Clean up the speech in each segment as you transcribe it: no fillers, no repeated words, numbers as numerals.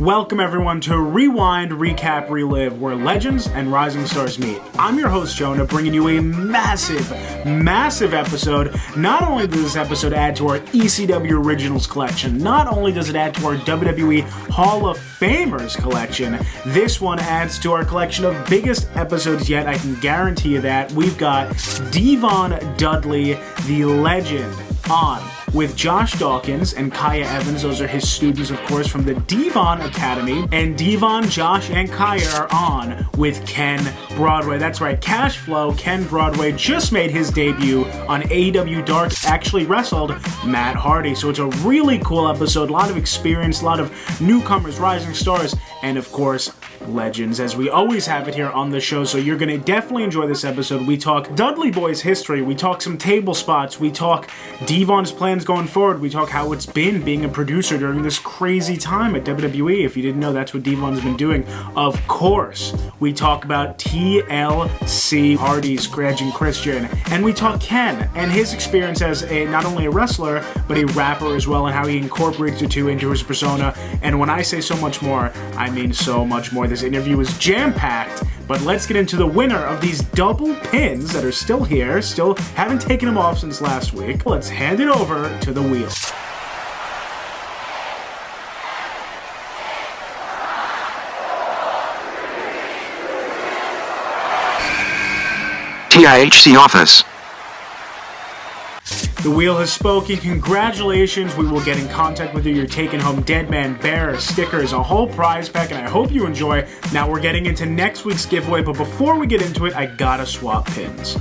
Welcome everyone to Rewind, Recap, Relive, where legends and rising stars meet. I'm your host Jonah, bringing you a massive episode. Not only does this episode add to our ECW Originals collection, not only does it add to our WWE Hall of Famers collection, this one adds to our collection of biggest episodes yet. I can guarantee you that. We've got D-Von Dudley, the legend, on with Josh Dawkins and Kiah Evans. Those are his students, of course, from the D-Von Academy. And D-Von, Josh, and Kiah are on with Ken Broadway. That's right, Cash Flow, Ken Broadway, just made his debut on AEW Dark, actually wrestled Matt Hardy. So it's a really cool episode, a lot of experience, a lot of newcomers, rising stars, and of course, legends, as we always have it here on the show. So you're going to definitely enjoy this episode. We talk Dudley Boyz history, we talk some table spots, we talk D-Von's plans going forward, we talk how it's been being a producer during this crazy time at WWE. If you didn't know, that's what D-Von's been doing. Of course, we talk about TLC, Hardy, Scratch, and Christian, and we talk Ken and his experience as not only a wrestler, but a rapper as well, and how he incorporates the two into his persona. And when I say so much more, I mean so much more. This interview is jam-packed, but let's get into the winner of these double pins that are still here, still haven't taken them off since last week. Let's hand it over to the wheel. TIHC office. The wheel has spoken. Congratulations. We will get in contact with you. You're taking home Dead Man, Bear, stickers, a whole prize pack, and I hope you enjoy. Now we're getting into next week's giveaway, but before we get into it, I gotta swap pins.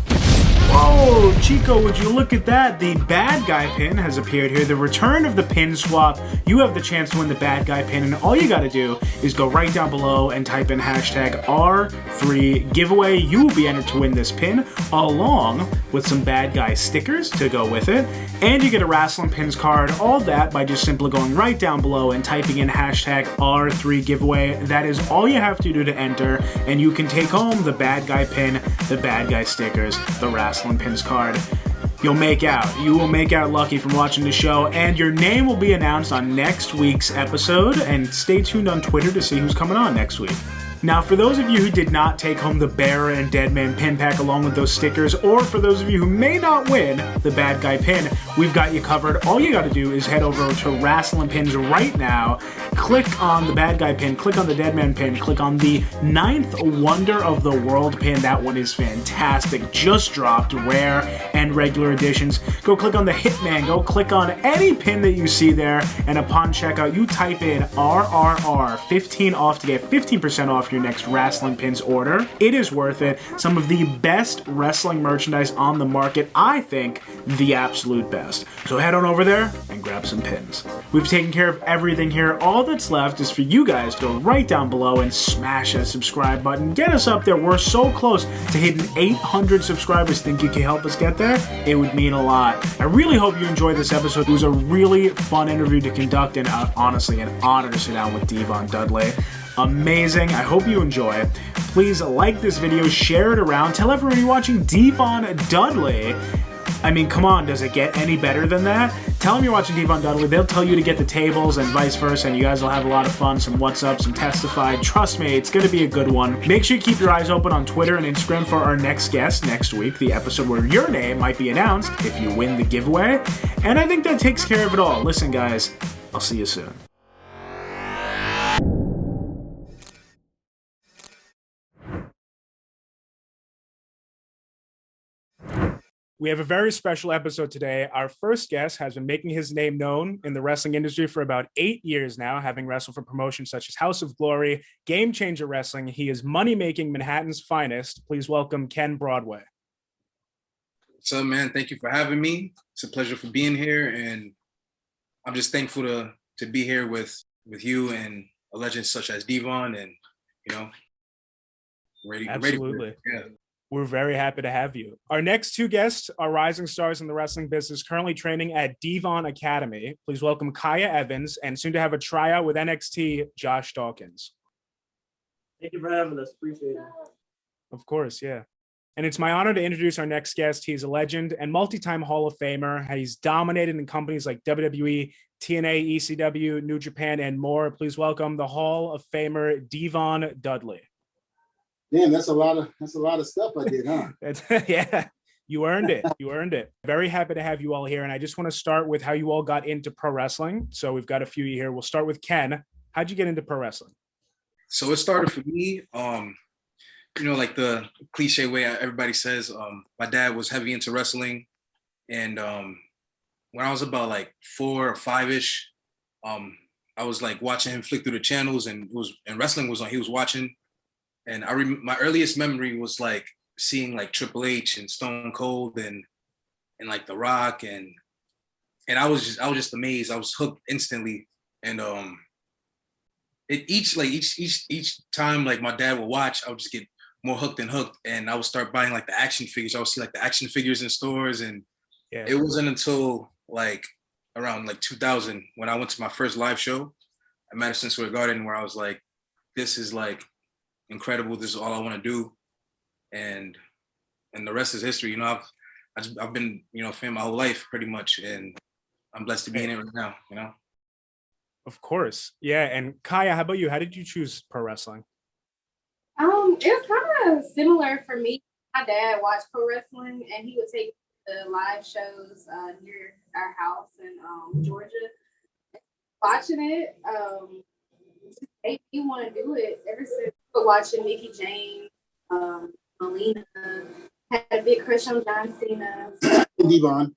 Whoa, Chico, would you look at that? The bad guy pin has appeared here. The return of the pin swap. You have the chance to win the bad guy pin, and all you gotta do is go right down below and type in hashtag R3 giveaway. You will be entered to win this pin, along with some bad guy stickers to go with it, and you get a Wrestling Pins card. All that by just simply going right down below and typing in hashtag R3 giveaway. That is all you have to do to enter, and you can take home the bad guy pin, the bad guy stickers, the Wrestling Pins card. You will make out lucky from watching the show, and your name will be announced on next week's episode, and stay tuned on Twitter to see who's coming on next week. Now, for those of you who did not take home the Bear and Dead Man pin pack along with those stickers, or for those of you who may not win the bad guy pin, we've got you covered. All you gotta do is head over to Wrestling Pins right now, click on the bad guy pin, click on the Dead Man pin, click on the 9th Wonder of the World pin. That one is fantastic, just dropped, rare and regular editions. Go click on the Hitman, go click on any pin that you see there, and upon checkout, you type in RRR 15 off to get 15% off your next Wrestling Pins order. It is worth it. Some of the best wrestling merchandise on the market. I think the absolute best. So head on over there and grab some pins. We've taken care of everything here. All that's left is for you guys to go right down below and smash that subscribe button. Get us up there. We're so close to hitting 800 subscribers. Think you can help us get there? It would mean a lot. I really hope you enjoyed this episode. It was a really fun interview to conduct, and honestly an honor to sit down with D-Von Dudley. Amazing. I hope you enjoy. Please like this video, share it around, tell everyone you're watching D-Von Dudley. I mean, come on, does it get any better than that? Tell them you're watching D-Von Dudley. They'll tell you to get the tables and vice versa, and you guys will have a lot of fun. Some What's Up, some Testified. Trust me, it's going to be a good one. Make sure you keep your eyes open on Twitter and Instagram for our next guest next week, the episode where your name might be announced if you win the giveaway. And I think that takes care of it all. Listen, guys, I'll see you soon. We have a very special episode today. Our first guest has been making his name known in the wrestling industry for about 8 years now, having wrestled for promotions such as House of Glory, Game Changer Wrestling. He is money-making Manhattan's finest. Please welcome Ken Broadway. What's up, man? Thank you for having me. It's a pleasure for being here, and I'm just thankful to be here with you and a legend such as D-Von, and ready. Absolutely. Yeah. We're very happy to have you. Our next two guests are rising stars in the wrestling business, currently training at D-Von Academy. Please welcome Kiah Evans, and soon to have a tryout with NXT, Josh Dawkins. Thank you for having us. Appreciate it. Of course, yeah. And it's my honor to introduce our next guest. He's a legend and multi-time Hall of Famer. He's dominated in companies like WWE, TNA, ECW, New Japan, and more. Please welcome the Hall of Famer, D-Von Dudley. Damn, that's a lot of stuff I did, huh? Yeah, you earned it. You earned it. Very happy to have you all here. And I just want to start with how you all got into pro wrestling. So we've got a few here. We'll start with Ken. How'd you get into pro wrestling? So it started for me, like the cliche way everybody says, my dad was heavy into wrestling. And when I was about like 4 or 5-ish, I was like watching him flick through the channels and wrestling was on, he was watching. And my earliest memory was like seeing like Triple H and Stone Cold and like The Rock and I was just amazed. I was hooked instantly. And each time like my dad would watch, I would just get more hooked and hooked, and I would start buying like the action figures. I would see like the action figures in stores, and It wasn't until like around like 2000 when I went to my first live show at Madison Square Garden where I was like, this is like incredible. This is all I want to do. And the rest is history. I've been, a fan my whole life pretty much. And I'm blessed to be in it right now, Of course. Yeah. And Kiah, how about you? How did you choose pro wrestling? It was kind of similar for me. My dad watched pro wrestling and he would take the live shows near our house in Georgia. Watching it, made me want to do it ever since watching Mickey James, Melina, had a big crush on John Cena. D-Von.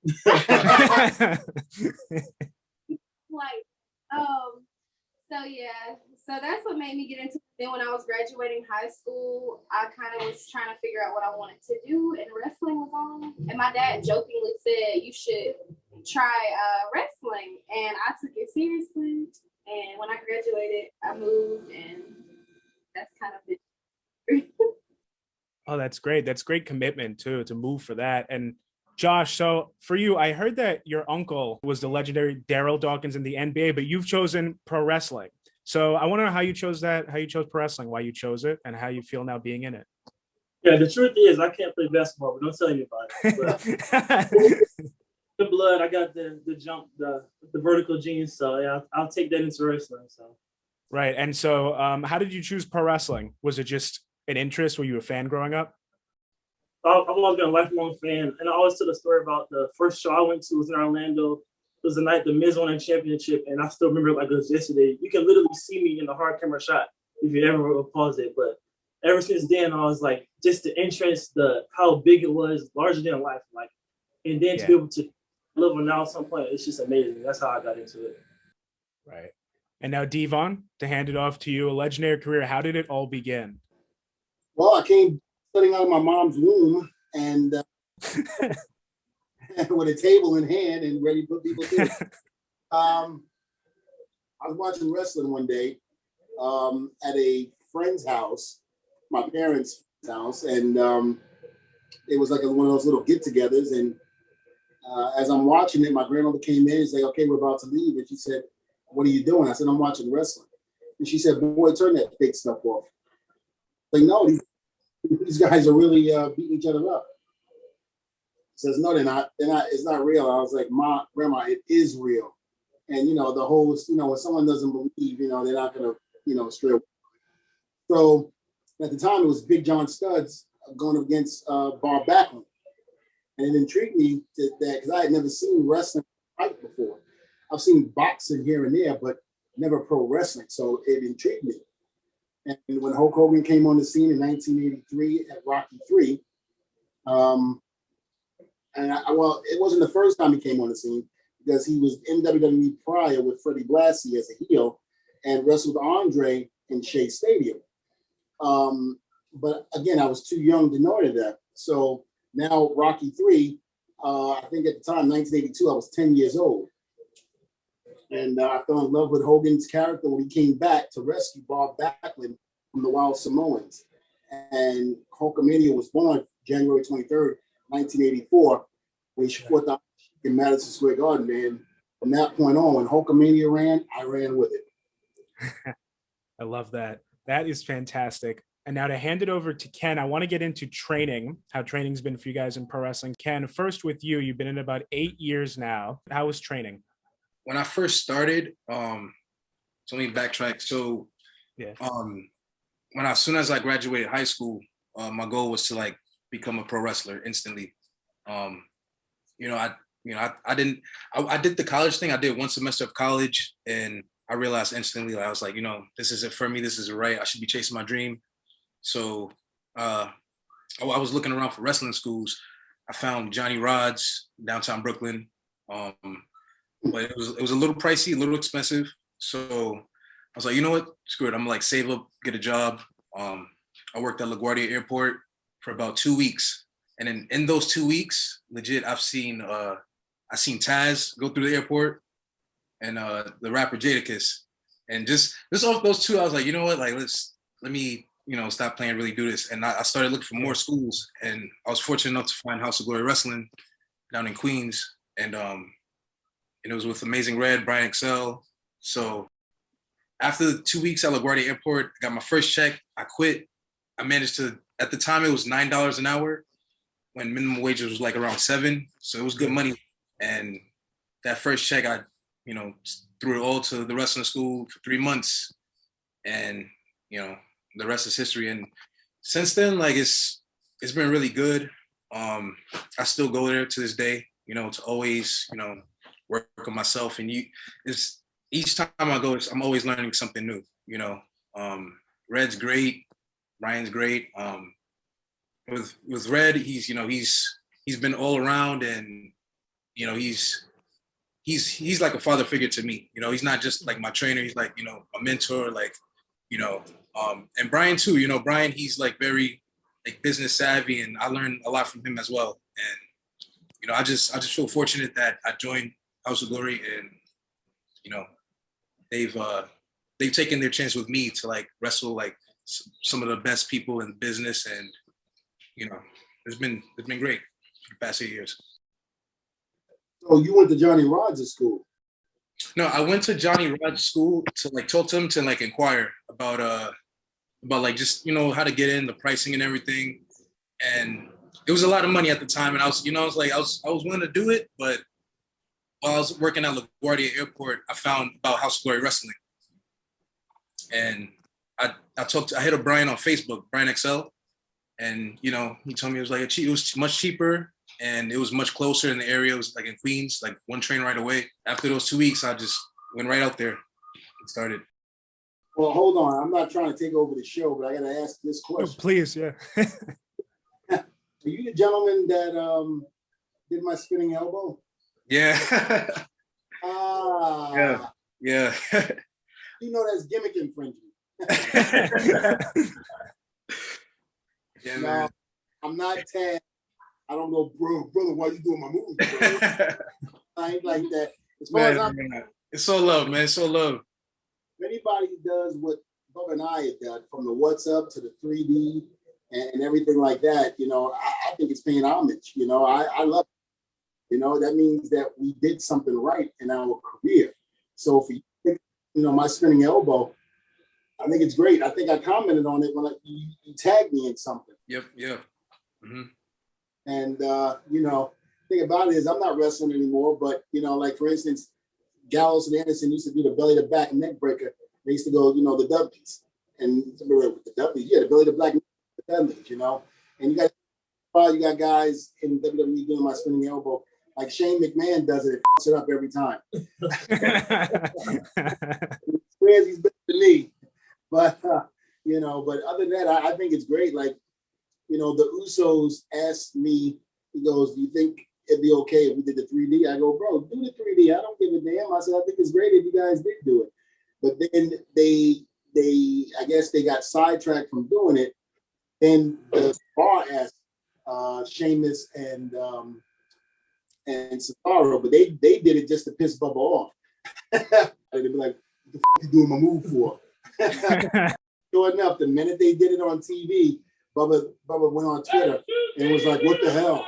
So that's what made me get into it. Then when I was graduating high school, I kind of was trying to figure out what I wanted to do, and wrestling was on. And my dad jokingly said, you should try wrestling. And I took it seriously. And when I graduated, I moved, and that's kind of it. Oh, that's great. That's great commitment too, to move for that. And Josh, so for you, I heard that your uncle was the legendary Daryl Dawkins in the NBA, but you've chosen pro wrestling. So I want to know how you chose that, how you chose pro wrestling, why you chose it, and how you feel now being in it. Yeah, the truth is I can't play basketball, but don't tell anybody. But the blood, I got the jump, the vertical genes. So yeah, I'll take that into wrestling. So right. And so how did you choose pro wrestling? Was it just an interest? Were you a fan growing up? I've always been a lifelong fan, and I always tell the story about the first show I went to was in Orlando. It was the night the Miz won a championship, and I still remember it like it was yesterday. You can literally see me in the hard camera shot if you ever pause it. But ever since then, I was like, just the entrance, how big it was, larger than life, like, and then to be able to live now at some point, it's just amazing. That's how I got into it. Right. And now, D-Von, to hand it off to you, a legendary career. How did it all begin? Well, I came sitting out of my mom's womb and with a table in hand and ready to put people through. I was watching wrestling one day at a friend's house, my parents' house, and it was like one of those little get-togethers. And as I'm watching it, my grandmother came in and said, "Okay, we're about to leave." And she said, "What are you doing?" I said, "I'm watching wrestling." And she said, "Boy, turn that fake stuff off." Like, no, these guys are really beating each other up. Says, "No, they're not. They're not. It's not real." I was like, Grandma, it is real. And, the whole, when someone doesn't believe, they're not going to, straight away. So at the time, it was Big John Studs going up against Bob Backlund. And it intrigued me that because I had never seen wrestling fight before. I've seen boxing here and there, but never pro wrestling. So it intrigued me. And when Hulk Hogan came on the scene in 1983 at Rocky III, it wasn't the first time he came on the scene because he was in WWE prior with Freddie Blassie as a heel and wrestled Andre in Shea Stadium. But again, I was too young to know any of that. So now Rocky III, I think at the time, 1982, I was 10 years old. And I fell in love with Hogan's character when he came back to rescue Bob Backlund from the Wild Samoans. And Hulkamania was born January 23rd, 1984, when he fought the in Madison Square Garden. And from that point on, when Hulkamania ran, I ran with it. I love that. That is fantastic. And now to hand it over to Ken, I want to get into training, how training's been for you guys in pro wrestling. Ken, first with you, you've been in about 8 years now. How was training? when I first started, so let me backtrack. So Yeah. as soon as I graduated high school, my goal was to like become a pro wrestler instantly. I did the college thing. I did one semester of college, and I realized instantly, like, I was like, this isn't for me. This isn't right. I should be chasing my dream. So I was looking around for wrestling schools. I found Johnny Rod's downtown Brooklyn, but it was a little pricey, a little expensive. So I was like, you know what? Screw it. I'm gonna like save up, get a job. I worked at LaGuardia Airport for about 2 weeks, and then in those 2 weeks, legit, I've seen Taz go through the airport, and the rapper Jadakiss, and just off those two, I was like, you know what? Like, let me stop playing, really do this. And I started looking for more schools, and I was fortunate enough to find House of Glory Wrestling down in Queens, and it was with Amazing Red, Brian Excel. So after the 2 weeks at LaGuardia Airport, I got my first check. I quit. I managed to, at the time, it was $9 an hour when minimum wage was like around $7. So it was good money. And that first check, I, threw it all to the wrestling school for 3 months. And, the rest is history. And since then, like, it's been really good. I still go there to this day, to always, work on myself. And each time I go, I'm always learning something new, Red's great. Ryan's great. With Red, he's been all around, and he's like a father figure to me. He's not just like my trainer. He's like a mentor. Like and Brian too. Brian, he's like very like business savvy, and I learned a lot from him as well. And I just feel fortunate that I joined House of Glory, and they've taken their chance with me to like wrestle like some of the best people in business, and it's been great for the past 8 years. So you went to Johnny Rod's school? No, I went to Johnny Rod's school to like talk to him, to like inquire about like just how to get in, the pricing and everything. And it was a lot of money at the time, and I was willing to do it, but while I was working at LaGuardia Airport, I found about House of Glory Wrestling, and I hit up Brian on Facebook, Brian XL, and he told me it was much cheaper, and it was much closer in the area. It was like in Queens, like one train right away. After those 2 weeks, I just went right out there and started. Well, hold on. I'm not trying to take over the show, but I got to ask this question. Oh, please, yeah. Are you the gentleman that did my spinning elbow? Yeah. Yeah. That's gimmick infringement. Yeah, now, I'm not Tad. I don't know, brother, why you doing my movie, bro? I ain't like that. As far as I'm, it's all love, man. It's all love. If anybody does what Bubba and I had done, from the what's up to the 3D and everything like that, I think it's paying homage. I love it. That means that we did something right in our career. So if you my spinning elbow, I think it's great. I think I commented on it when you tagged me in something. Yep. Mm-hmm. And the thing about it is I'm not wrestling anymore, but like for instance, Gallows and Anderson used to do the belly to back neck breaker. They used to go, the Dudleys. And the Dudleys, the belly to back neck, the Dudleys, And you got guys in WWE doing my spinning elbow. Like Shane McMahon does it, fucks it up every time. He swears he's better than me. But but other than that, I think it's great. Like, the Usos asked me, he goes, do you think it'd be okay if we did the 3D? I go, bro, do the 3D. I don't give a damn. I said, I think it's great if you guys did do it. But then I guess they got sidetracked from doing it. Then the bar asked Sheamus and Cesaro, but they did it just to piss Bubba off. They'd be like, what the f*** you doing my move for? Sure enough, the minute they did it on TV, Bubba went on Twitter and was like, what the hell?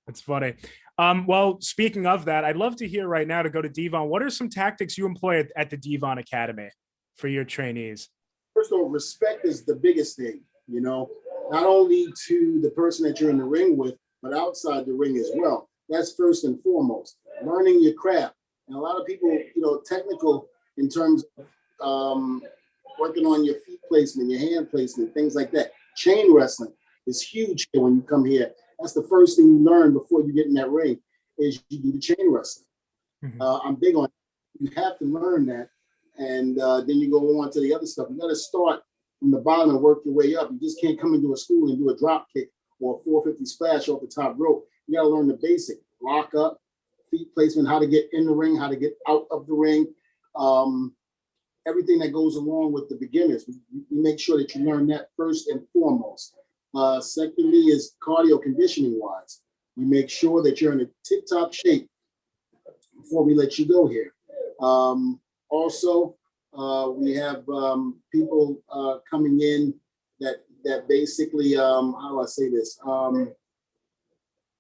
That's funny. Well, speaking of that, I'd love to hear right now, to go to D-Von, what are some tactics you employ at the D-Von Academy for your trainees? First of all, respect is the biggest thing, not only to the person that you're in the ring with, but outside the ring as well. That's first and foremost. Learning your craft. And a lot of people, technical in terms of working on your feet placement, your hand placement, things like that. Chain wrestling is huge here when you come here. That's the first thing you learn before you get in that ring is you do the chain wrestling. Mm-hmm. I'm big on it. You have to learn that. And then you go on to the other stuff. You got to start from the bottom and work your way up. You just can't come into a school and do a drop kick or a 450 splash off the top rope. You got to learn the basic. Lock up, feet placement, how to get in the ring, how to get out of the ring. Everything that goes along with the beginners. We make sure that you learn that first and foremost. Secondly is cardio conditioning wise. We make sure that you're in a tip-top shape before we let you go here. Also, we have people coming in that basically, how do I say this?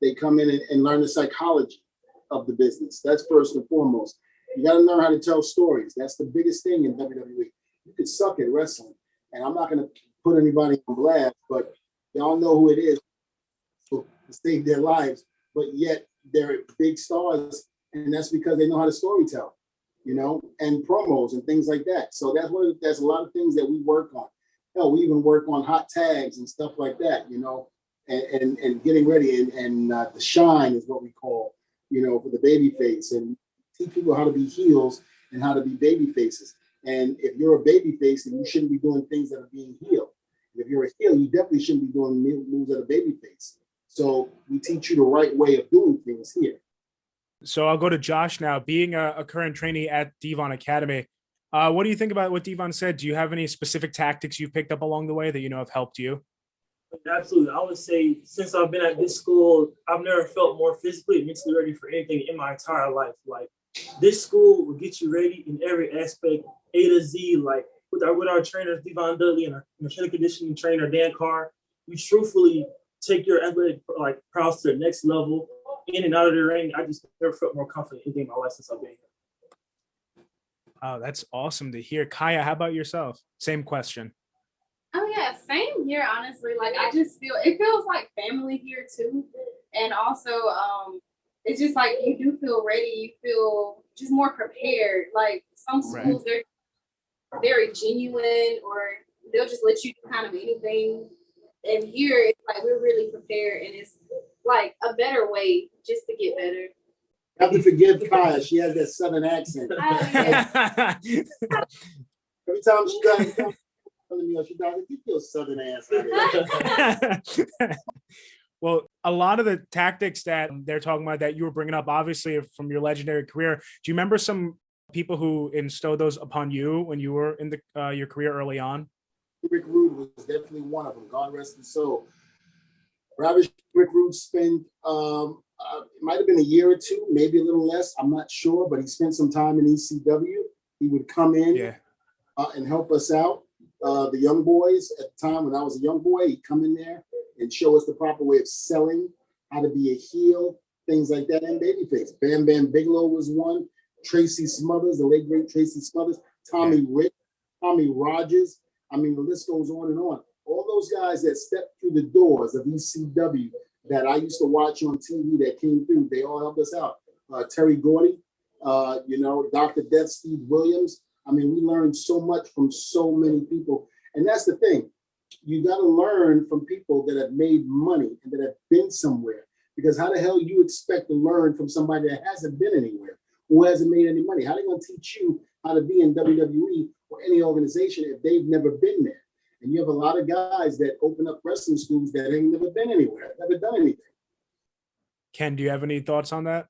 They come in and learn the psychology of the business. That's first and foremost. You got to learn how to tell stories. That's the biggest thing in WWE. You could suck at wrestling, and I'm not going to put anybody on blast, but y'all know who it is to save their lives, but yet they're big stars, and that's because they know how to storytell, and promos and things like that. So that's a lot of things that we work on. Hell, we even work on hot tags and stuff like that, and getting ready and the shine is what we call, for the baby face, and teach people how to be heels and how to be baby faces. And if you're a baby face, then you shouldn't be doing things that are being heel. If you're a heel, you definitely shouldn't be doing moves at a baby face. So we teach you the right way of doing things here. So I'll go to Josh now. Being a current trainee at D-Von Academy, what do you think about what D-Von said? Do you have any specific tactics you've picked up along the way that have helped you? Absolutely. I would say since I've been at this school, I've never felt more physically and mentally ready for anything in my entire life. Like, this school will get you ready in every aspect, A to Z. Like with our trainers, D-Von Dudley, and our strength conditioning trainer, Dan Carr, we truthfully take your athletic prowess to the next level, in and out of the ring. I just never felt more confident in anything in my life since I've been here. Oh, that's awesome to hear. Kiah, how about yourself? Same question. Oh yeah, same here, honestly. Like, I just it feels like family here too. And also, it's just like you do feel ready, you feel just more prepared. Like some schools, they're very genuine, or they'll just let you do kind of anything. And here, it's like we're really prepared, and it's like a better way just to get better. I have to forgive Kiah. She has that Southern accent. Yeah. Every time she does, she does, you feel Southern ass. Well, a lot of the tactics that they're talking about that you were bringing up, obviously from your legendary career, do you remember some people who instilled those upon you when you were in your career early on? Rick Rude was definitely one of them. God rest his soul. Ravish Rick Rude spent, it might have been a year or two, maybe a little less. I'm not sure, but he spent some time in ECW. He would come in and help us out. The young boys at the time, when I was a young boy, he'd come in there and show us the proper way of selling, how to be a heel, things like that, and babyface. Bam Bam Bigelow was one. Tracy Smothers, the late great Tracy Smothers. Tommy Rick, Tommy Rogers. I mean, the list goes on and on. All those guys that stepped through the doors of ECW that I used to watch on TV that came through, they all helped us out. Terry Gordy, Dr. Death, Steve Williams. I mean, we learned so much from so many people. And that's the thing. You got to learn from people that have made money and that have been somewhere. Because how the hell you expect to learn from somebody that hasn't been anywhere, who hasn't made any money? How are they going to teach you how to be in WWE or any organization if they've never been there? And you have a lot of guys that open up wrestling schools that ain't never been anywhere, never done anything. Ken, do you have any thoughts on that?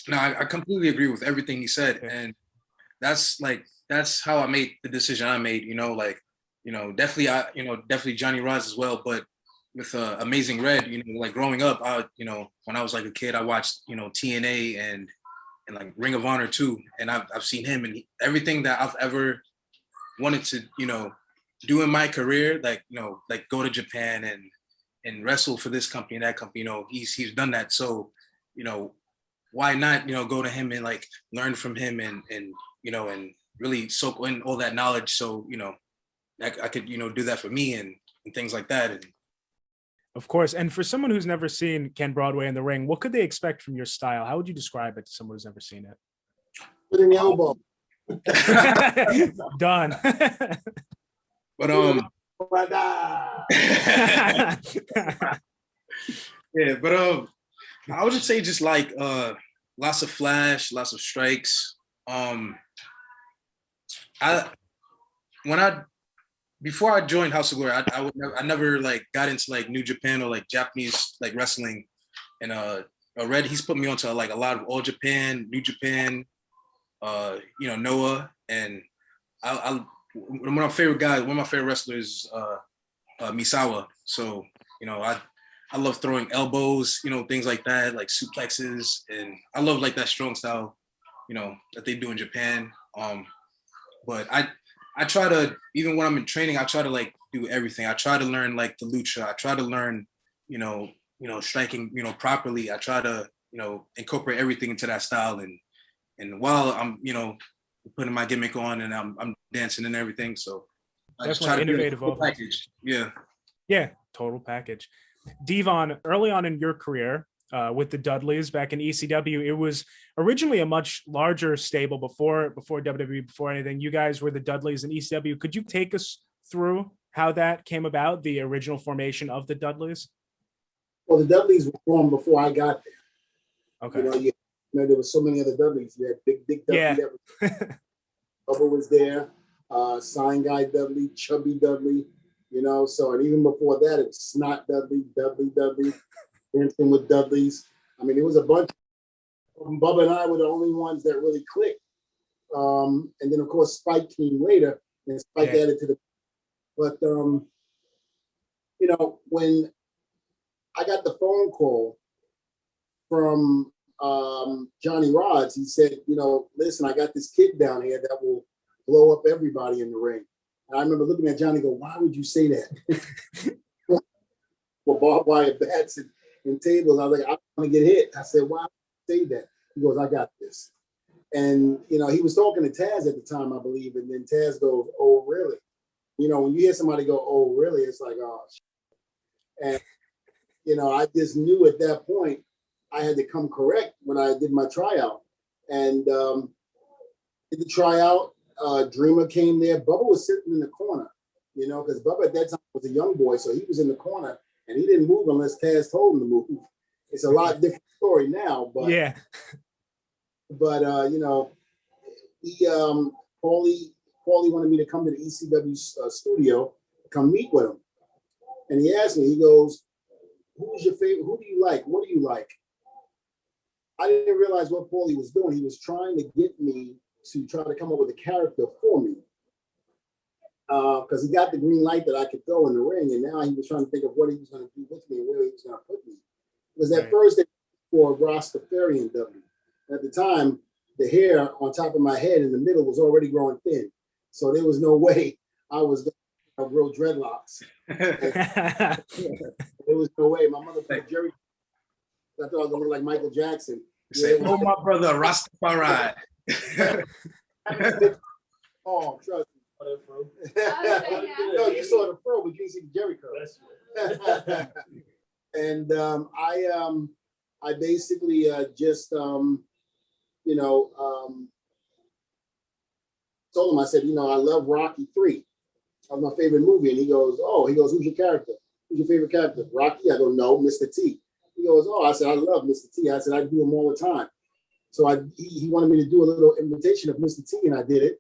No, I completely agree with everything he said. And that's how I made the decision I made, definitely Johnny Rods as well. But with Amazing Red, like growing up, when I was like a kid, I watched, TNA and like Ring of Honor too. And I've seen him, and everything that I've ever wanted to, do in my career, like go to Japan and wrestle for this company and that company, he's done that. So, why not, go to him and like learn from him and really soak in all that knowledge. So, I could, do that for me and things like that. And of course. And for someone who's never seen Ken Broadway in the ring, what could they expect from your style? How would you describe it to someone who's never seen it? Put in the elbow. Done. But yeah, but I would just say just like lots of flash, lots of strikes. Before I joined House of Glory, I never like got into like New Japan or like Japanese like wrestling, and he's put me onto like a lot of All Japan, New Japan, Noah, and one of my favorite guys, one of my favorite wrestlers, Misawa. So I love throwing elbows, things like that, like suplexes, and I love like that strong style, that they do in Japan. But I try to, even when I'm in training, I try to like do everything. I try to learn like the lucha. I try to learn, striking, properly. I try to, incorporate everything into that style. And while I'm, putting my gimmick on and I'm dancing and everything. So I just try to innovative do a package. Yeah. Yeah, total package. D-Von, early on in your career with the Dudleys back in ECW, it was originally a much larger stable before WWE, before anything. You guys were the Dudleys in ECW. Could you take us through how that came about, the original formation of the Dudleys? Well, the Dudleys were formed before I got there. Okay. There were so many other Dudleys. You had Big Dudley. Yeah. Bubba was there. Sign Guy Dudley, Chubby Dudley. So, and even before that, it's Snot Dudley, Dudley, dancing with Dudleys. I mean, it was a bunch. Bubba and I were the only ones that really clicked. And then, of course, Spike came later, and Spike added to the. But, when I got the phone call from Johnny Rods, he said, listen, I got this kid down here that will blow up everybody in the ring. And I remember looking at Johnny go, why would you say that? For barbed wire bats and tables. I was like, I want to get hit. I said, why would you say that? He goes, I got this. And, he was talking to Taz at the time, I believe. And then Taz goes, oh, really? When you hear somebody go, oh, really? It's like, oh, shit. And, I just knew at that point I had to come correct when I did my tryout. And did the tryout. Dreamer came there. Bubba was sitting in the corner, because Bubba at that time was a young boy, so he was in the corner and he didn't move unless Taz told him to move. It's a lot different story now, but yeah. But he Paulie wanted me to come to the ECW studio, come meet with him, and he asked me. He goes, "Who's your favorite? Who do you like? What do you like?" I didn't realize what Paulie was doing. He was trying to get me to try to come up with a character for me, because he got the green light that I could go in the ring, and now he was trying to think of what he was going to do with me and where he was going to put me. Because at first they for Rastafarian W. At the time, the hair on top of my head in the middle was already growing thin, so there was no way I was going to grow dreadlocks. There was no way. My mother put Jerry. I thought I was going to look like Michael Jackson. Say, oh, my brother, Rastafari. Oh, trust me. No, you saw the fro, but you didn't see the Jerry curl. And I basically just told him, I said, I love Rocky 3. That was my favorite movie. And he goes, who's your character? Who's your favorite character? Rocky? I go, no, Mr. T. He goes, I said, I love Mr. T. I said, I do him all the time. So he wanted me to do a little imitation of Mr. T, and I did it.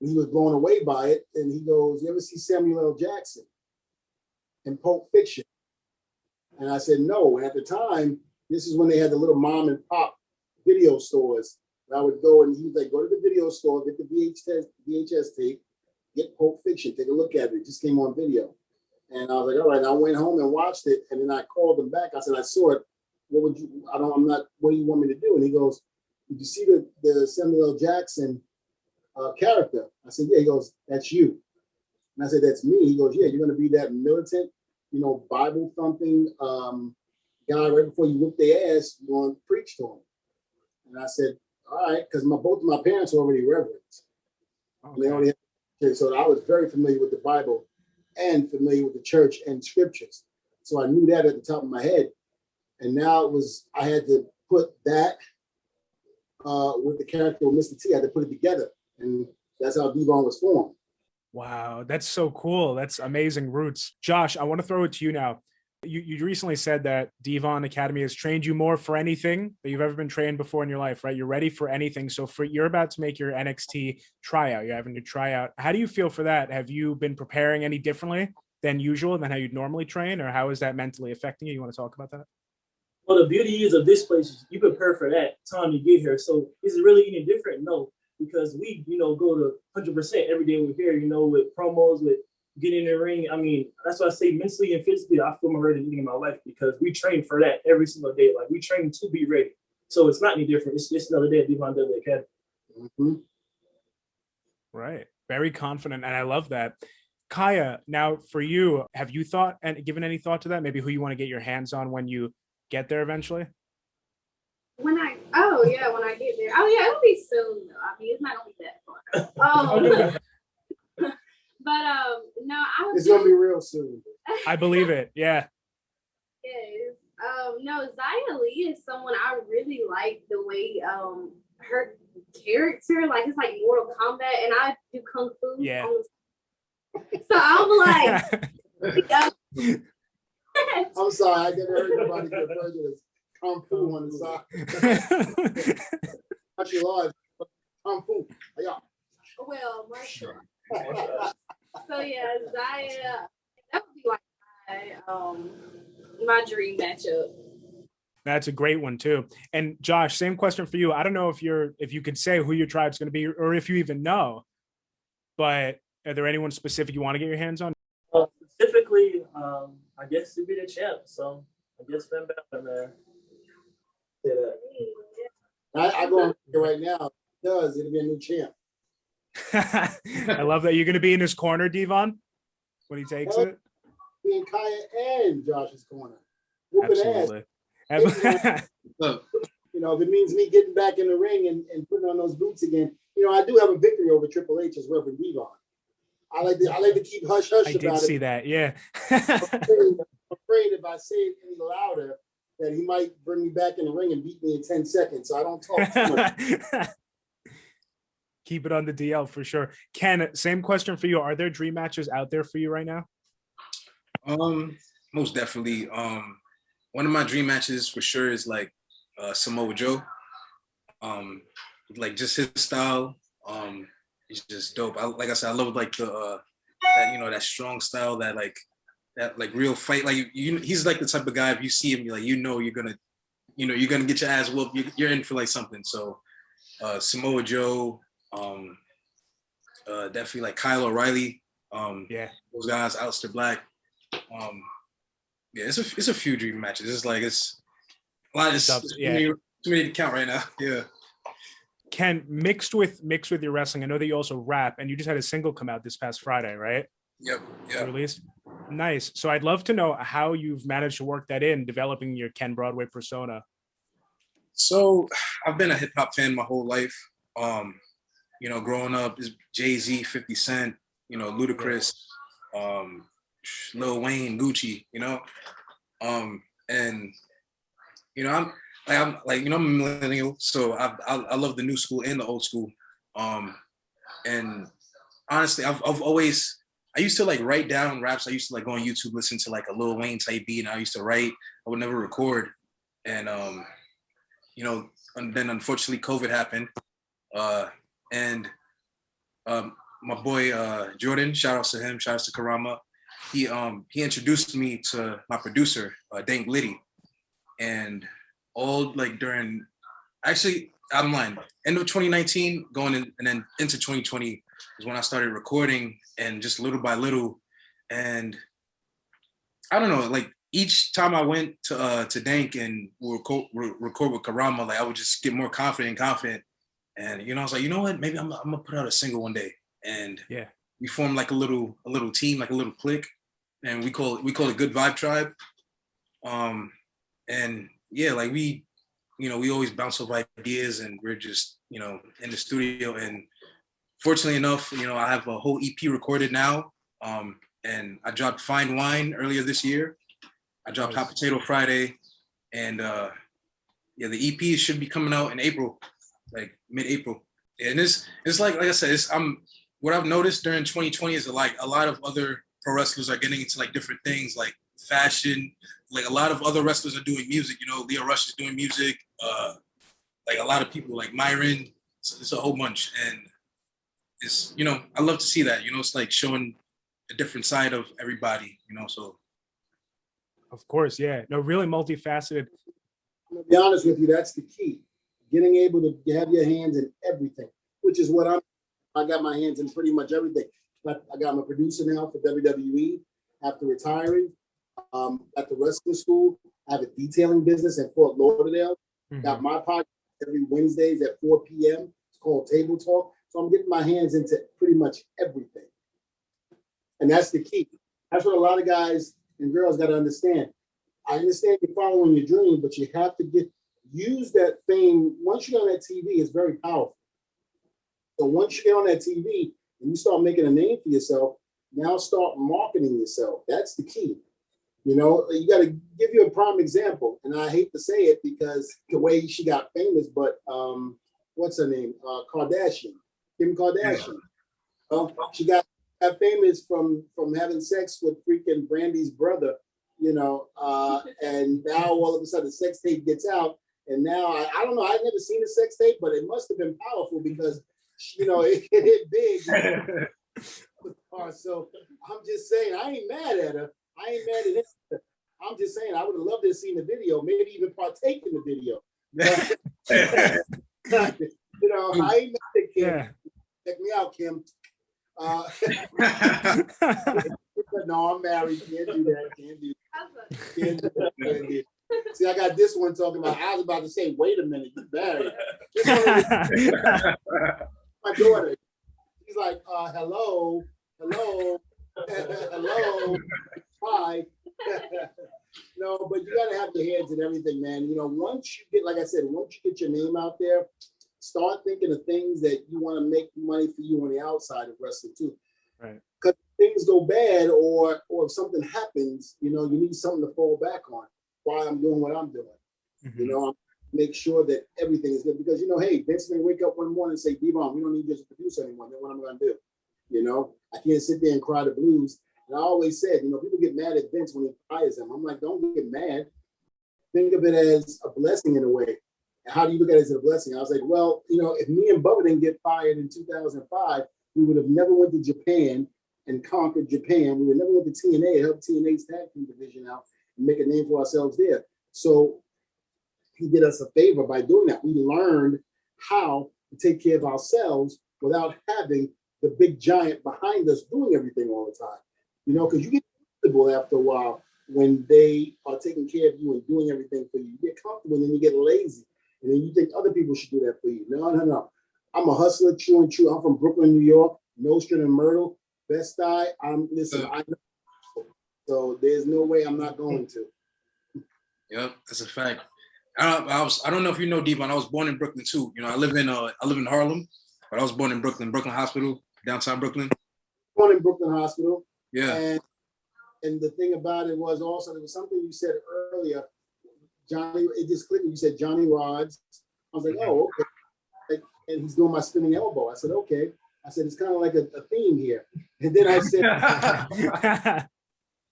And he was blown away by it. And he goes, you ever see Samuel L. Jackson in Pulp Fiction? And I said, no. And at the time, this is when they had the little mom and pop video stores. And I would go, and he was like, go to the video store, get the VHS tape, get Pulp Fiction, take a look at it. It just came on video. And I was like, all right. And I went home and watched it. And then I called him back. I said, I saw it. What do you want me to do? And he goes, did you see the Samuel L. Jackson character? I said, yeah. He goes, that's you. And I said, that's me. He goes, yeah, you're going to be that militant, Bible thumping guy right before you whip their ass, you're going to preach to them. And I said, all right, because both of my parents are already reverends. Okay. And they already had, so I was very familiar with the Bible and familiar with the church and scriptures. So I knew that at the top of my head. And now I had to put that with the character of Mr. T. I had to put it together, and that's how D-Von was formed. Wow, that's so cool. That's amazing roots. Josh, I want to throw it to you now. You recently said that D-Von Academy has trained you more for anything that you've ever been trained before in your life, right? You're ready for anything. So you're about to make your NXT tryout. You're having to try out. How do you feel for that? Have you been preparing any differently than usual, than how you'd normally train? Or how is that mentally affecting you? You want to talk about that? Well, the beauty is of this place is you prepare for that time you get here. So is it really any different? No, because we, go to 100% every day we're here, with promos, with getting in the ring. I mean, that's why I say mentally and physically, I feel more ready than anything in my life because we train for that every single day. Like we train to be ready. So it's not any different. It's just another day at D-Von Dudley Academy. Mm-hmm. Right. Very confident. And I love that. Kiah, now for you, have you thought and given any thought to that? Maybe who you want to get your hands on when you get there eventually? When I get there. Oh yeah, it'll be soon though. I mean, it's not gonna be that far. But no, it's gonna be real soon. I believe it. Yeah. Yes. No, Xia Li is someone I really like the way her character, like it's like Mortal Kombat, and I do kung fu. Yeah. So I'm like, I'm sorry, I never heard nobody refer to as kung fu on the side. Martial arts, kung fu. Yeah. Well, martial. So yeah, Xia, that would be like my dream matchup. That's a great one too. And Josh, same question for you. I don't know if you could say who your tribe's going to be, or if you even know, but are there anyone specific you want to get your hands on? Specifically, I guess it'd be the champ. So I guess Finn Balor, man. I go on right now. It'll be a new champ. I love that you're going to be in his corner, D-Von, when he takes it. Me and Kiah and Josh's corner. Absolutely. If it means me getting back in the ring and putting on those boots again, I do have a victory over Triple H as Reverend D-Von. I like to keep hush hush about it. I did see that, yeah. I'm afraid if I say it any louder that he might bring me back in the ring and beat me in 10 seconds. So I don't talk too much. Keep it on the DL for sure. Ken, same question for you. Are there dream matches out there for you right now? Most definitely. One of my dream matches for sure is like Samoa Joe. Like just his style. It's just dope. Like I said, I love like the that strong style, that real fight. Like he's like the type of guy, if you see him, you're gonna get your ass whooped. You're in for like something. So Samoa Joe, definitely like Kyle O'Reilly. Those guys, Aleister Black. It's a few dream matches. It's a lot. It's too many to count right now. Yeah. Ken, mixed with your wrestling, I know that you also rap, and you just had a single come out this past Friday, right? Yep. Released. Nice. So I'd love to know how you've managed to work that in, developing your Ken Broadway persona. So I've been a hip hop fan my whole life. Growing up, is Jay-Z, 50 Cent, Ludacris, Lil Wayne, Gucci, I'm a millennial, so I love the new school and the old school. And honestly, I used to like write down raps. I used to like go on YouTube, listen to like a Lil Wayne type beat, and I used to write. I would never record. And and then unfortunately COVID happened. And my boy Jordan, shout outs to him, shout outs to Karama. He introduced me to my producer, Dank Liddy. And all like I'm lying, end of 2019 going in, and then into 2020 is when I started recording, and just little by little. And I don't know, like each time I went to Dank and record with Karama, like I would just get more confident. And I was like, you know what, maybe I'm gonna put out a single one day. And we formed like a little team, like a little clique, and we call it Good Vibe Tribe. And yeah, like we always bounce off ideas, and we're just, in the studio. And fortunately enough, I have a whole EP recorded now. And I dropped Fine Wine earlier this year. I dropped Hot Potato Friday. And the EP should be coming out in April. like mid-April. And it's like I said, what I've noticed during 2020 is that like a lot of other pro wrestlers are getting into like different things like fashion. Like a lot of other wrestlers are doing music. You know, Leo Rush is doing music. Like a lot of people like Myron. It's a whole bunch, and it's, you know, I love to see that. You know, it's like showing a different side of everybody. You know, so. Of course, yeah. No, really multifaceted. I'm gonna be honest with you, that's the key. Getting able to have your hands in everything, which is what I got my hands in pretty much everything. But I got my producer now for WWE after retiring. At the wrestling school, I have a detailing business in Fort Lauderdale. Mm-hmm. Got my podcast every Wednesdays at 4 p.m. It's called Table Talk. So I'm getting my hands into pretty much everything. And that's the key. That's what a lot of guys and girls got to understand. I understand you're following your dream, but you have to use that fame. Once you're on that TV, it's very powerful. So once you get on that TV and you start making a name for yourself, now start marketing yourself. That's the key. You know, you got to give you a prime example. And I hate to say it because the way she got famous, but what's her name? Kardashian, Kim Kardashian. She got famous from having sex with freaking Brandy's brother, you know, and now all of a sudden the sex tape gets out. And now, I don't know, I've never seen a sex tape, but it must have been powerful because, you know, it hit big. So I'm just saying, I ain't mad at her. I ain't mad at him. I'm just saying, I would have loved to have seen the video, maybe even partake in the video. You know, I ain't mad at Kim. Yeah. Check me out, Kim. No, I'm married. Can't do that. Can't do that. See, I got this one talking about. I was about to say, wait a minute, you married. My daughter. She's like, hello, hello. Hi. No, but you gotta have your hands in everything, man. You know, once you get, like I said, once you get your name out there, start thinking of things that you want to make money for you on the outside of wrestling too. Right. Because things go bad, or if something happens, you know, you need something to fall back on. Why I'm doing what I'm doing. Mm-hmm. You know, make sure that everything is good because, you know, hey, Vince may wake up one morning and say, D-Von, we don't need you to produce anymore. Then what am I going to do? You know, I can't sit there and cry the blues. And I always said, you know, people get mad at Vince when he fires them. I'm like, don't get mad. Think of it as a blessing in a way. And how do you look at it as a blessing? I was like, well, you know, if me and Bubba didn't get fired in 2005, we would have never went to Japan and conquered Japan. We would never went to TNA and help TNA's tag team division out and make a name for ourselves there. So he did us a favor by doing that. We learned how to take care of ourselves without having the big giant behind us doing everything all the time. You know, because you get comfortable after a while when they are taking care of you and doing everything for you. You get comfortable and then you get lazy. And then you think other people should do that for you. No. I'm a hustler, true and true. I'm from Brooklyn, New York, Nostrand and Myrtle, Best-Eye. I know. So there's no way I'm not going to. Yep, that's a fact. I don't know if you know, D-Von, I was born in Brooklyn too. You know, I live in Harlem, but I was born in Brooklyn Hospital, downtown Brooklyn. Born in Brooklyn Hospital. Yeah. And the thing about it was also, there was something you said earlier, Johnny, it just clicked. You said Johnny Rods. I was like, oh, okay. And he's doing my spinning elbow. I said, okay. I said, it's kind of like a theme here. And then I said,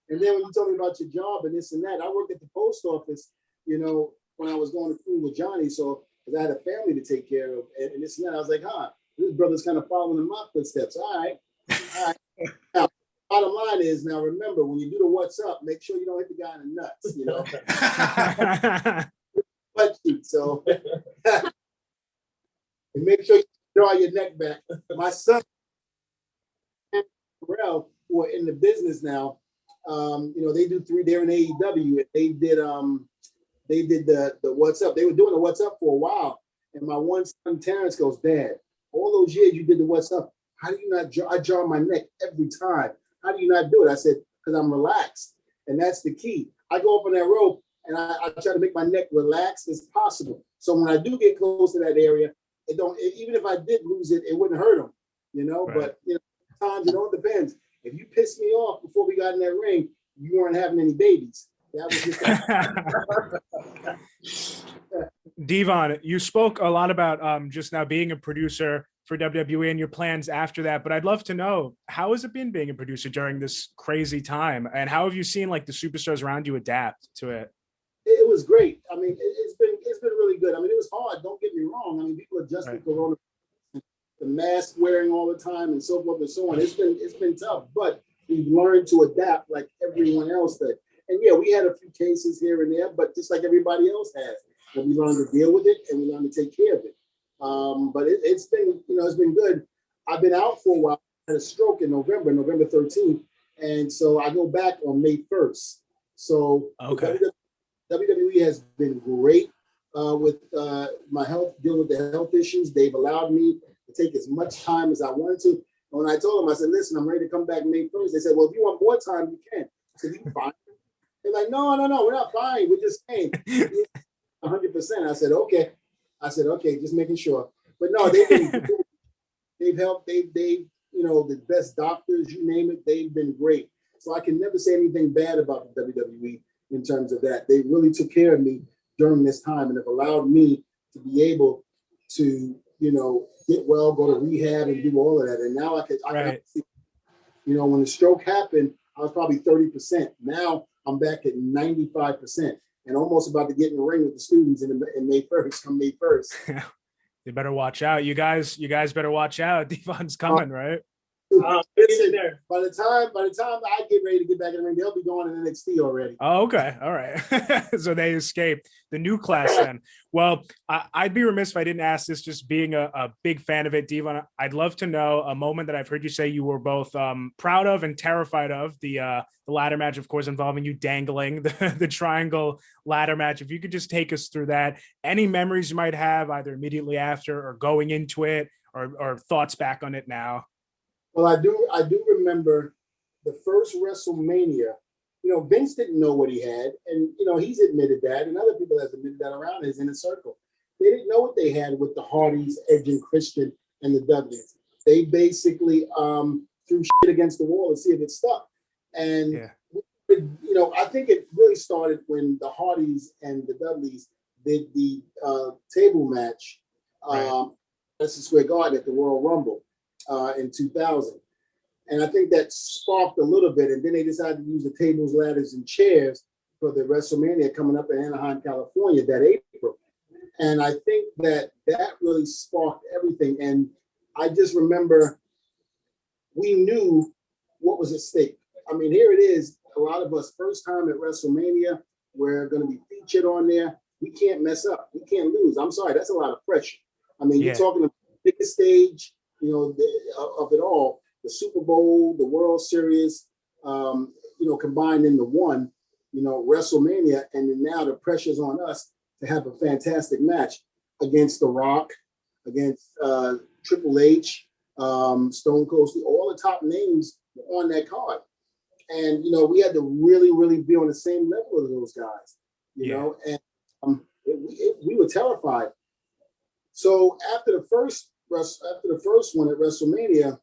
and then when you told me about your job and this and that, I worked at the post office, you know, when I was going to school with Johnny. So, because I had a family to take care of and this and that, I was like, this brother's kind of following in my footsteps. All right. Now, bottom line is, now remember, when you do the what's up, make sure you don't hit the guy in the nuts, you know. So, and make sure you draw your neck back. My son and Pharrell, who are in the business now, you know, they're in AEW, and they did the what's up. They were doing the what's up for a while, and my one son Terrence goes, Dad, all those years you did the what's up, how do you not I jar my neck every time? How do you not do it? I said, because I'm relaxed. And that's the key. I go up on that rope and I try to make my neck relaxed as possible. So when I do get close to that area, even if I did lose it, it wouldn't hurt them, you know? Right. But you know, sometimes it all depends. If you pissed me off before we got in that ring, you weren't having any babies. That was just D-Von, you spoke a lot about just now being a producer for WWE and your plans after that, but I'd love to know, how has it been being a producer during this crazy time, and how have you seen like the superstars around you adapt to it? It was great. I mean, it's been really good. I mean, it was hard. Don't get me wrong. I mean, people adjusting Right. Corona, the mask wearing all the time, and so forth and so on. It's been tough, but we've learned to adapt like everyone else did. And yeah, we had a few cases here and there, but just like everybody else has, and we learned to deal with it and we learned to take care of it. But it's been, it's been good. I've been out for a while. I had a stroke in November 13th, and so I go back on May 1st. So Okay. WWE has been great with my health, dealing with the health issues. They've allowed me to take as much time as I wanted to. And when I told them, I said, listen, I'm ready to come back May 1st. They said, well, if you want more time, you can. I said, you fine. They're like, no, we're not fine. We're just saying 100%. I said, okay. Just making sure. But no, they've helped. They've the best doctors, you name it. They've been great. So I can never say anything bad about the WWE in terms of that. They really took care of me during this time and have allowed me to be able to, get well, go to rehab and do all of that. And now I can see, when the stroke happened, I was probably 30%. Now I'm back at 95% and almost about to get in the ring with the students in May 1st, come May 1st. You better watch out. You guys better watch out. D-Von's coming, right? Listen, by the time I get ready to get back in the ring, they'll be going in NXT already. Oh, okay. All right. So they escaped the new class then. Well, I'd be remiss if I didn't ask this, just being a big fan of it, D-Von. I'd love to know a moment that I've heard you say you were both proud of and terrified of, the ladder match, of course, involving you dangling the triangle ladder match. If you could just take us through that, any memories you might have either immediately after or going into it, or thoughts back on it now. Well, I do remember the first WrestleMania. Vince didn't know what he had, and he's admitted that, and other people have admitted that around his inner circle. They didn't know what they had with the Hardys, Edge and Christian, and the Dudleys. They basically threw shit against the wall to see if it stuck. And I think it really started when the Hardys and the Dudleys did the table match at Madison Square Garden at the Royal Rumble in 2000. And I think that sparked a little bit. And then they decided to use the tables, ladders, and chairs for the WrestleMania coming up in Anaheim, California that April. And I think that really sparked everything. And I just remember we knew what was at stake. I mean, here it is. A lot of us, first time at WrestleMania, we're going to be featured on there. We can't mess up. We can't lose. I'm sorry. That's a lot of pressure. I mean, you're talking about the biggest stage, of it all, the Super Bowl, the World Series, combined into one, WrestleMania. And then now the pressure's on us to have a fantastic match against The Rock, against Triple H, Stone Cold, all the top names on that card. And, we had to really, really be on the same level as those guys, and we were terrified. So after the first one at WrestleMania,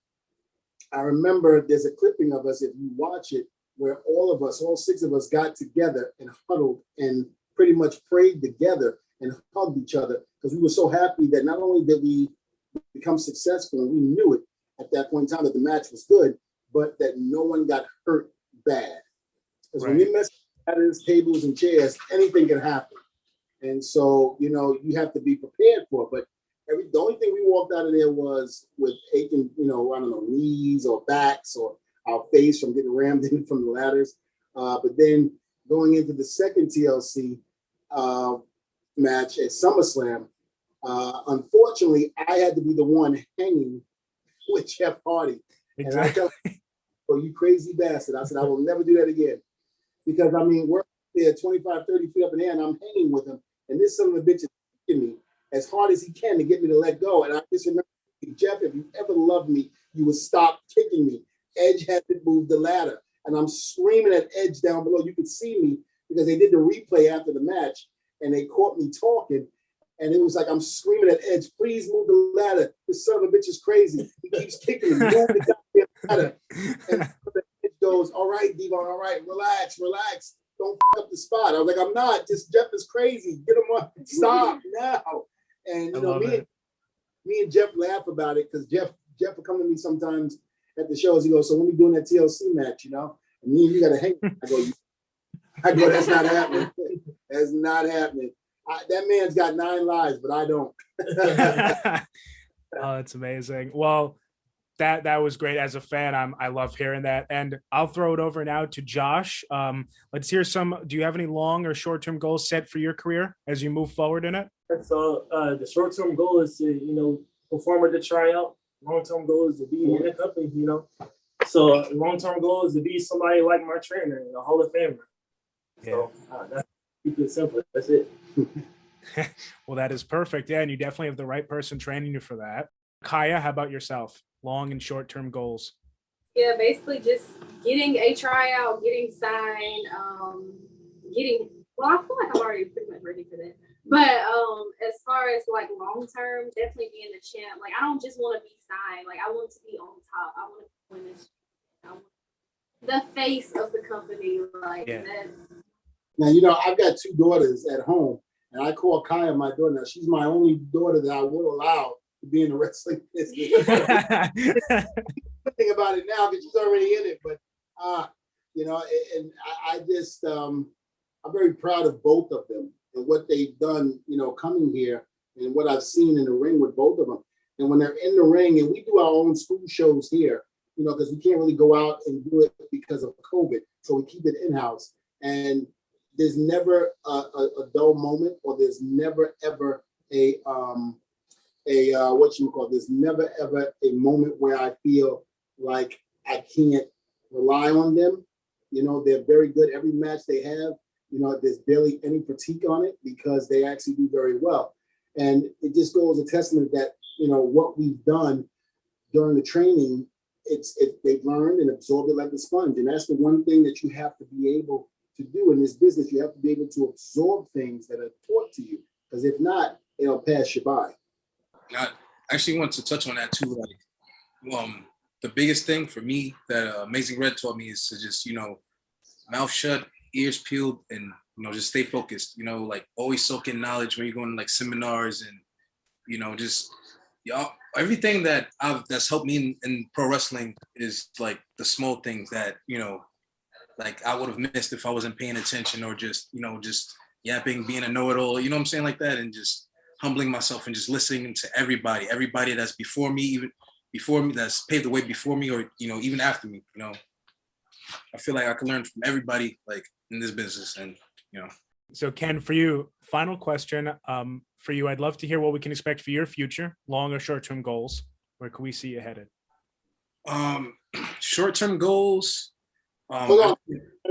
I remember there's a clipping of us, if you watch it, where all six of us got together and huddled and pretty much prayed together and hugged each other because we were so happy that not only did we become successful, and we knew it at that point in time that the match was good, but that no one got hurt bad. Because when you mess with ladders, tables, and chairs, anything can happen. And so, you have to be prepared for it. But the only thing we walked out of there was with aching, knees or backs or our face from getting rammed in from the ladders. But then going into the second TLC match at SummerSlam, unfortunately, I had to be the one hanging with Jeff Hardy. Exactly. And I tell him, "Oh, you crazy bastard." I said, "I will never do that again." Because, we're there 25, 30 feet up in the air, and I'm hanging with him. And this son of a bitch is kicking me as hard as he can to get me to let go. And I just remember, Jeff, if you ever loved me, you would stop kicking me. Edge had to move the ladder. And I'm screaming at Edge down below. You could see me because they did the replay after the match, and they caught me talking. And it was like, I'm screaming at Edge, "Please move the ladder. This son of a bitch is crazy. He keeps kicking me. Move the goddamn ladder." And Edge goes, "All right, D-Von, all right, relax. don't fuck up the spot. I was like, I'm not. Just Jeff is crazy. Get him on. Stop now. And you know, me and Jeff laugh about it because Jeff will come to me sometimes at the shows. He goes, so when we doing that TLC match, you know, and me and you gotta hang. I go, that's not happening. That's not happening. That man's got 9 lives, but I don't. Oh, that's amazing. Well, that was great. As a fan, I love hearing that. And I'll throw it over now to Josh. Let's hear some. Do you have any long or short-term goals set for your career as you move forward in it? So the short-term goal is to, you know, perform at the tryout. Long-term goal is to be in the company, you know. So long-term goal is to be somebody like my trainer, a Hall of Famer. So that's keep it simple. That's it. Well, that is perfect. Yeah, and you definitely have the right person training you for that. Kiah, how about yourself? Long and short-term goals? Yeah, basically just getting a tryout, getting signed, well, I feel like I'm already pretty much ready for that. But as far as like long-term, definitely being a champ. Like, I don't just want to be signed. Like, I want to be on top. I want to win this. I want the face of the company. Like, that's... Now, you know, I've got 2 daughters at home, and I call Kiah my daughter. Now, she's my only daughter that I will allow to be in the wrestling business. Think about it now because she's already in it. But, you know, and I just, I'm very proud of both of them and what they've done, you know, coming here and what I've seen in the ring with both of them. And when they're in the ring, and we do our own school shows here, you know, because we can't really go out and do it because of COVID. So we keep it in-house. And there's never a dull moment, or there's never ever there's never ever a moment where I feel like I can't rely on them. You know, they're very good. Every match they have, you know, there's barely any critique on it because they actually do very well. And it just goes a testament that, you know, what we've done during the training, they've learned and absorbed it like a sponge. And that's the one thing that you have to be able to do in this business. You have to be able to absorb things that are taught to you, because if not, it'll pass you by. I actually want to touch on that too. Like, the biggest thing for me that Amazing Red taught me is to just, you know, mouth shut, ears peeled, and, you know, just stay focused. You know, like always soak in knowledge when you're going to like seminars, and, you know, just everything that's helped me in pro wrestling is like the small things that, you know, like I would have missed if I wasn't paying attention, or just, you know, just yapping, being a know-it-all, you know what I'm saying, like that, and just humbling myself and just listening to everybody that's before me, even before me, that's paved the way before me, or, you know, even after me. You know, I feel like I can learn from everybody, like, in this business. And, you know. So Ken, for you, final question for you. I'd love to hear what we can expect for your future, long or short-term goals. Where can we see you headed? Short-term goals. Hold on,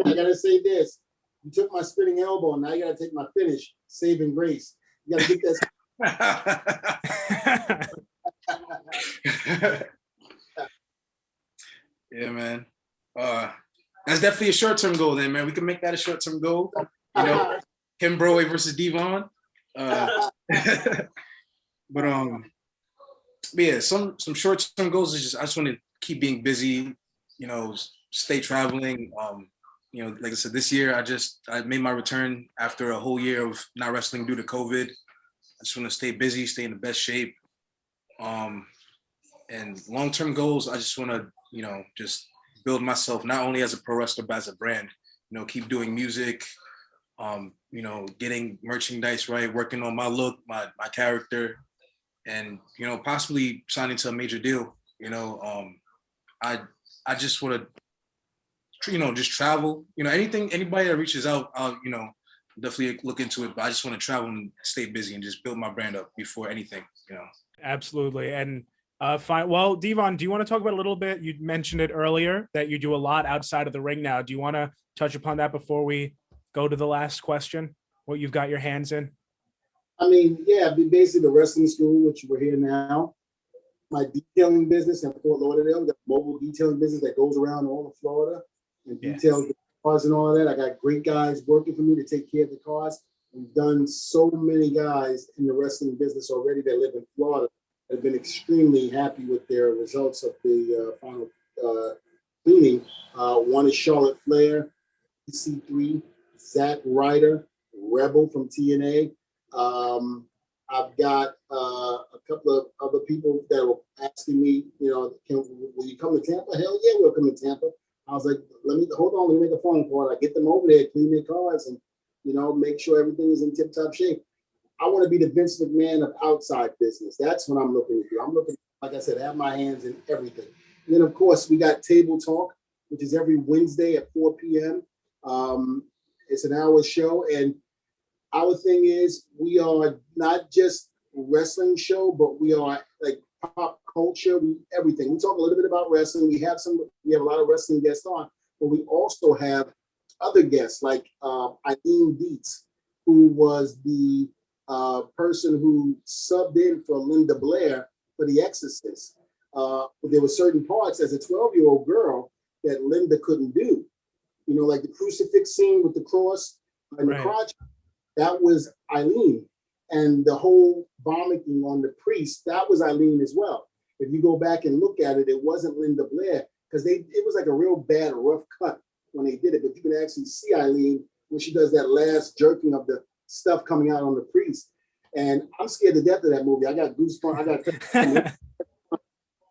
I gotta say this. You took my spinning elbow, now you gotta take my finish, saving grace. You gotta get that. Yeah, man. That's definitely a short-term goal then, man. We can make that a short-term goal. You know, Ken Broadway versus D-Von. But yeah, some short-term goals is just, I just want to keep being busy, you know, stay traveling. You know, like I said, this year I made my return after a whole year of not wrestling due to COVID. I just want to stay busy, stay in the best shape. And long-term goals, I just want to, you know, just build myself not only as a pro wrestler but as a brand. You know, keep doing music, you know, getting merchandise right, working on my look, my character, and, you know, possibly signing to a major deal. You know, I just want to, you know, just travel. You know, anybody that reaches out, I'll, you know, definitely look into it. But I just want to travel and stay busy and just build my brand up before anything. You know. Absolutely. And fine. Well, D-Von, do you want to talk about a little bit? You mentioned it earlier that you do a lot outside of the ring now. Do you want to touch upon that before we go to the last question? What you've got your hands in? I mean, yeah, basically the wrestling school, which we're here now. My detailing business in Fort Lauderdale, the mobile detailing business that goes around all of Florida and details the cars and all of that. I got great guys working for me to take care of the cars. We've done so many guys in the wrestling business already that live in Florida that have been extremely happy with their results of the final cleaning. One is Charlotte Flair, C3, Zack Ryder, Rebel from TNA. I've got a couple of other people that were asking me, will you come to Tampa? Hell yeah, we'll come to Tampa. I was like, let me make a phone call. I get them over there, clean their cars, and make sure everything is in tip-top shape. I want to be the Vince McMahon of outside business. That's what I'm looking to do. I'm looking, like I said, have my hands in everything. And then, of course, we got Table Talk, which is every Wednesday at 4 p.m. It's an hour show, and our thing is we are not just a wrestling show, but we are like pop culture, everything. We talk a little bit about wrestling. We have a lot of wrestling guests on, but we also have other guests like Eileen Dietz, who was the person who subbed in for Linda Blair for The Exorcist. There were certain parts as a 12-year-old girl that Linda couldn't do. Like the crucifix scene with the cross and the crotch. That was Eileen. And the whole vomiting on the priest, that was Eileen as well. If you go back and look at it, it wasn't Linda Blair, because it was like a real bad, rough cut when they did it. But you can actually see Eileen when she does that last jerking of the stuff coming out on the priest. And I'm scared to death of that movie. I got goosebumps. I got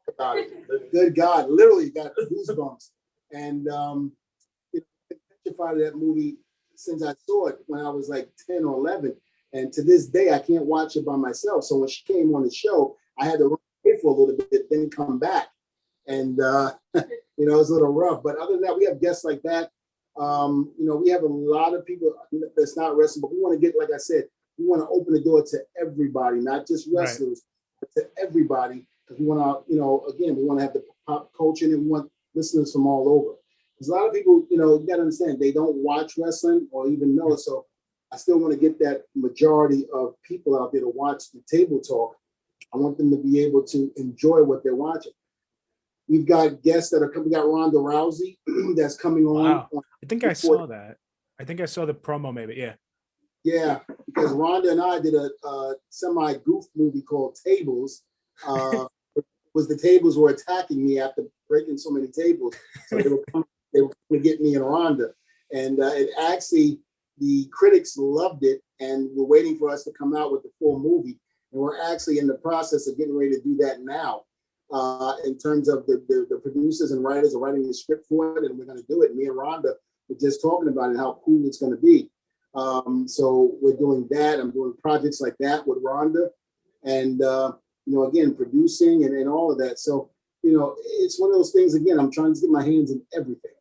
about it. The good God, literally got goosebumps. And petrified of that movie since I saw it when I was like 10 or 11. And to this day, I can't watch it by myself. So when she came on the show, I had to run away for a little bit, then come back. And, it was a little rough. But other than that, we have guests like that. We have a lot of people that's not wrestling, but we want to get, like I said, we want to open the door to everybody, not just wrestlers, but to everybody. Because we want to, again, we want to have the pop culture, and we want listeners from all over. Because a lot of people, you got to understand, they don't watch wrestling or even know it. So I still want to get that majority of people out there to watch the Table Talk. I want them to be able to enjoy what they're watching. We've got guests that are coming. We got Ronda Rousey that's coming on. Wow. I think I saw that. I think I saw the promo maybe. Yeah. Yeah, because Ronda and I did a semi-goof movie called Tables. Was the tables were attacking me after breaking so many tables. So they were coming to get me and Ronda. And it actually, the critics loved it, and we're waiting for us to come out with the full movie. And we're actually in the process of getting ready to do that now. In terms of the producers and writers are writing the script for it, and we're going to do it. Me and Rhonda were just talking about it, how cool it's going to be. So we're doing that. I'm doing projects like that with Rhonda, and again, producing and all of that. So it's one of those things. Again, I'm trying to get my hands in everything.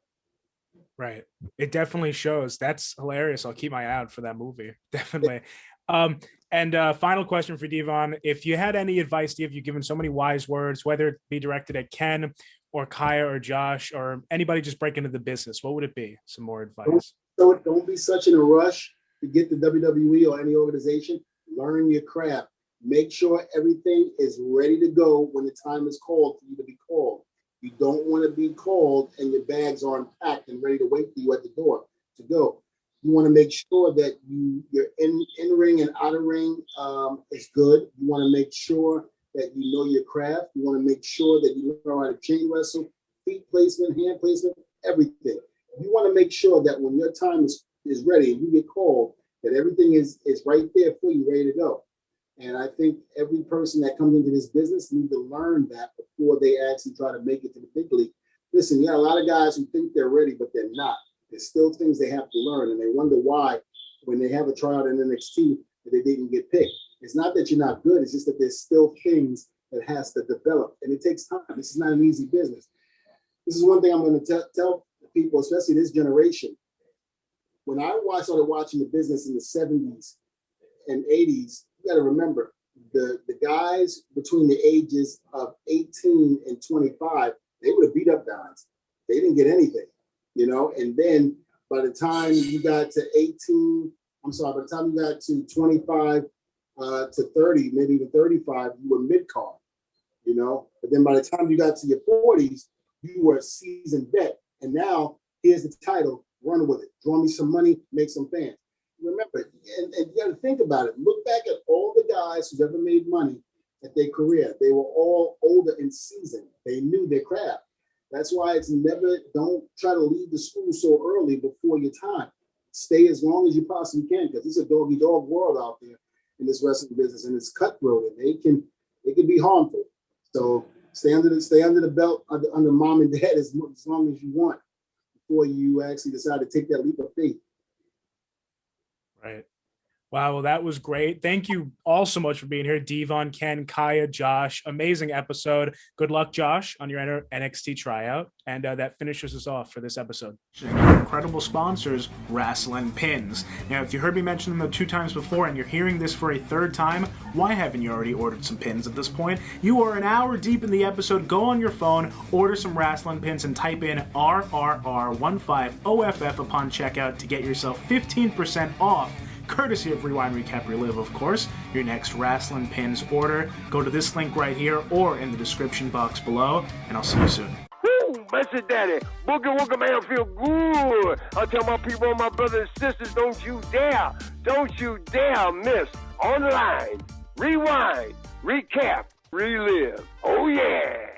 Right. It definitely shows. That's hilarious. I'll keep my eye out for that movie. Definitely. And final question for D-Von. If you had any advice to give, you've given so many wise words, whether it be directed at Ken or Kiah or Josh or anybody just breaking into the business, what would it be? Some more advice. Don't be such in a rush to get the WWE or any organization. Learn your craft. Make sure everything is ready to go when the time is called for you to be called. You don't want to be called and your bags are unpacked and ready to wait for you at the door to go. You want to make sure that your in-ring and out-of-ring is good. You want to make sure that you know your craft. You want to make sure that you know how to chain wrestle, feet placement, hand placement, everything. You want to make sure that when your time is ready and you get called, that everything is right there for you, ready to go. And I think every person that comes into this business needs to learn that before they actually try to make it to the big league. Listen, you got a lot of guys who think they're ready, but they're not. There's still things they have to learn, and they wonder why when they have a tryout in NXT that they didn't get picked. It's not that you're not good. It's just that there's still things that has to develop, and it takes time. This is not an easy business. This is one thing I'm going to tell people, especially this generation. When I started watching the business in the 70s and 80s, you got to remember the guys between the ages of 18 and 25, they would have beat up guys. They didn't get anything, and then by the time you got to 25 to 30, maybe even 35, you were mid-card, but then by the time you got to your 40s, you were a seasoned vet. And now here's the title, run with it. Draw me some money, make some fans. Remember, and you got to think about it. Look back at all the guys who've ever made money at their career. They were all older and seasoned. They knew their craft. That's why it's never, don't try to leave the school so early before your time. stay as long as you possibly can, because it's a dog world out there in this wrestling business, and it's cutthroat, and it can be harmful. So stay under the belt under mom and dad as long as you want before you actually decide to take that leap of faith. Right. Wow, well, that was great. Thank you all so much for being here. D-Von, Ken, Kiah, Josh. Amazing episode. Good luck, Josh, on your NXT tryout. And that finishes us off for this episode. Incredible sponsors, Wrestling Pins. Now, if you heard me mention them 2 times before and you're hearing this for a 3rd time, why haven't you already ordered some pins at this point? You are an hour deep in the episode. Go on your phone, order some Wrestling Pins, and type in RRR15OFF upon checkout to get yourself 15% off. Courtesy of Rewind, Recap, Relive, of course, your next Wrestling Pins order. Go to this link right here or in the description box below, and I'll see you soon. Woo, Messy Daddy, Boogie Woogie man feel good. I tell my people, my brothers and sisters, don't you dare miss online, rewind, recap, relive. Oh yeah.